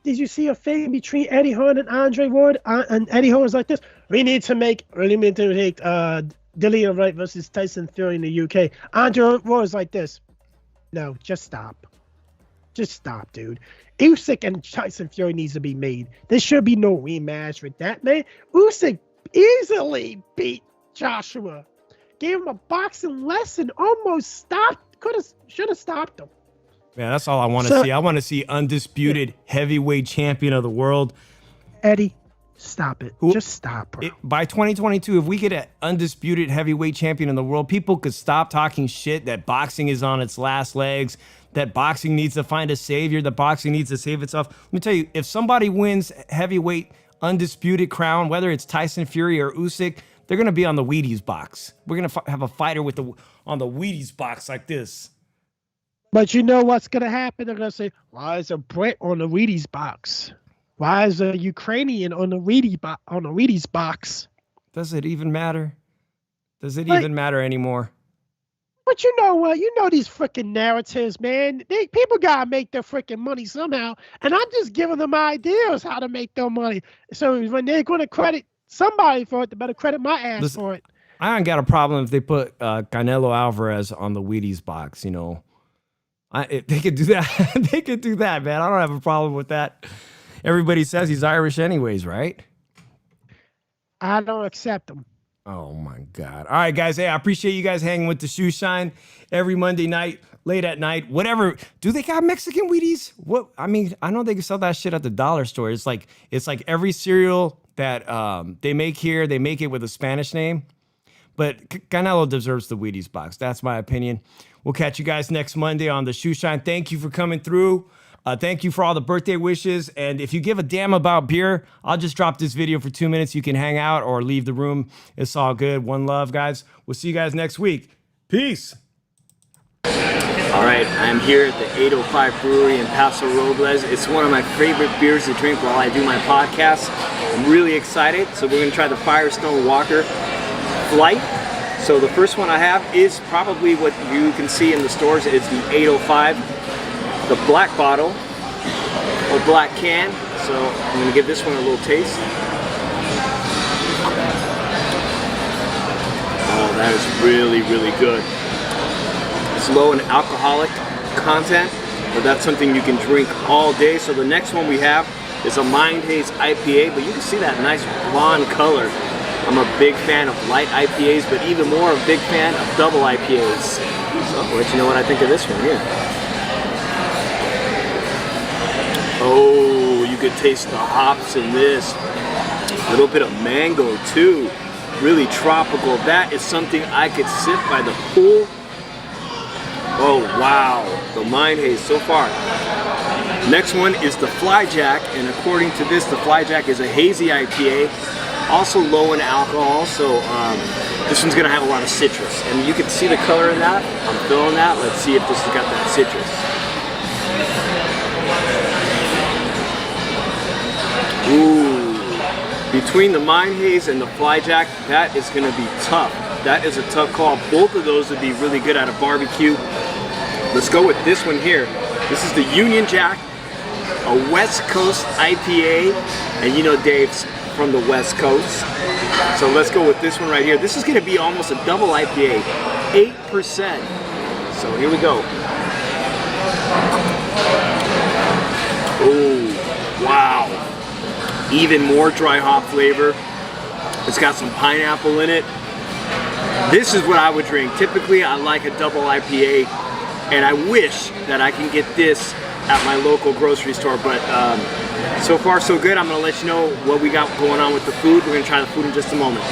Did you see a fight between Eddie Hearn and Andre Ward? And Eddie Hearn was like this. We need to take Dillian Wright versus Tyson Fury in the UK. Andre Ward was like this. No, just stop. Just stop, dude. Usyk and Tyson Fury needs to be made. There should be no rematch with that, man. Usyk easily beat Joshua. Gave him a boxing lesson. Almost stopped. Should have stopped him. Man, that's all I want to see. I want to see undisputed heavyweight champion of the world. Eddie, Stop it. Who- Just stop, bro. By 2022, if we get an undisputed heavyweight champion in the world, people could stop talking shit that boxing is on its last legs, that boxing needs to find a savior, that boxing needs to save itself. Let me tell you, if somebody wins heavyweight undisputed crown, whether it's Tyson Fury or Usyk, they're gonna be on the Wheaties box. We're gonna have a fighter on the Wheaties box like this. But you know what's gonna happen? They're gonna say, "Why is a Brit on the Wheaties box? Why is a Ukrainian on the Wheaties box?" Does it even matter? Does it Like- even matter anymore? But you know what? You know these freaking narratives, man. People gotta make their freaking money somehow, and I'm just giving them ideas how to make their money. So when they're gonna credit somebody for it, they better credit my ass Listen, for it. I ain't got a problem if they put Canelo Alvarez on the Wheaties box, you know. They could do that. They could do that, man. I don't have a problem with that. Everybody says he's Irish anyways, right? I don't accept them. Oh, my God. All right, guys. Hey, I appreciate you guys hanging with the Shoeshine every Monday night, late at night, whatever. Do they got Mexican Wheaties? What? I mean, I know they can sell that shit at the dollar store. It's like every cereal that they make here, they make it with a Spanish name. But Canelo deserves the Wheaties box. That's my opinion. We'll catch you guys next Monday on the Shoeshine. Thank you for coming through. Thank you for all the birthday wishes. And if you give a damn about beer, I'll just drop this video for 2 minutes. You can hang out or leave the room. It's all good. One love, guys. We'll see you guys next week. Peace. All right, I'm here at the 805 Brewery in Paso Robles. It's one of my favorite beers to drink while I do my podcast. I'm really excited. So we're gonna try the Firestone Walker Flight. So the first one I have is probably what you can see in the stores. It's the 805, the black bottle or black can. So I'm gonna give this one a little taste. Oh, that is really, really good. It's low in alcoholic content, but that's something you can drink all day. So the next one we have is a Mind Haze IPA, but you can see that nice blonde color. I'm a big fan of light IPAs, but even more a big fan of double IPAs. So I'll let you know what I think of this one here. Oh, you could taste the hops in this. A little bit of mango too. Really tropical. That is something I could sit by the pool. Oh wow, the Mind Haze so far. Next one is the Flyjack, and according to this, the Flyjack is a hazy IPA, also low in alcohol, so this one's gonna have a lot of citrus. And you can see the color in that. I'm feeling that. Let's see if this has got that citrus. Ooh, between the Mind Haze and the Flyjack, that is gonna be tough. That is a tough call. Both of those would be really good at a barbecue. Let's go with this one here. This is the Union Jack, a West Coast IPA, and you know Dave's from the West Coast. So let's go with this one right here. This is gonna be almost a double IPA, 8%. So here we go. Oh, wow. Even more dry hop flavor. It's got some pineapple in it. This is what I would drink. Typically, I like a double IPA, and I wish that I can get this at my local grocery store, but so far so good. I'm gonna let you know what we got going on with the food. We're gonna try the food in just a moment.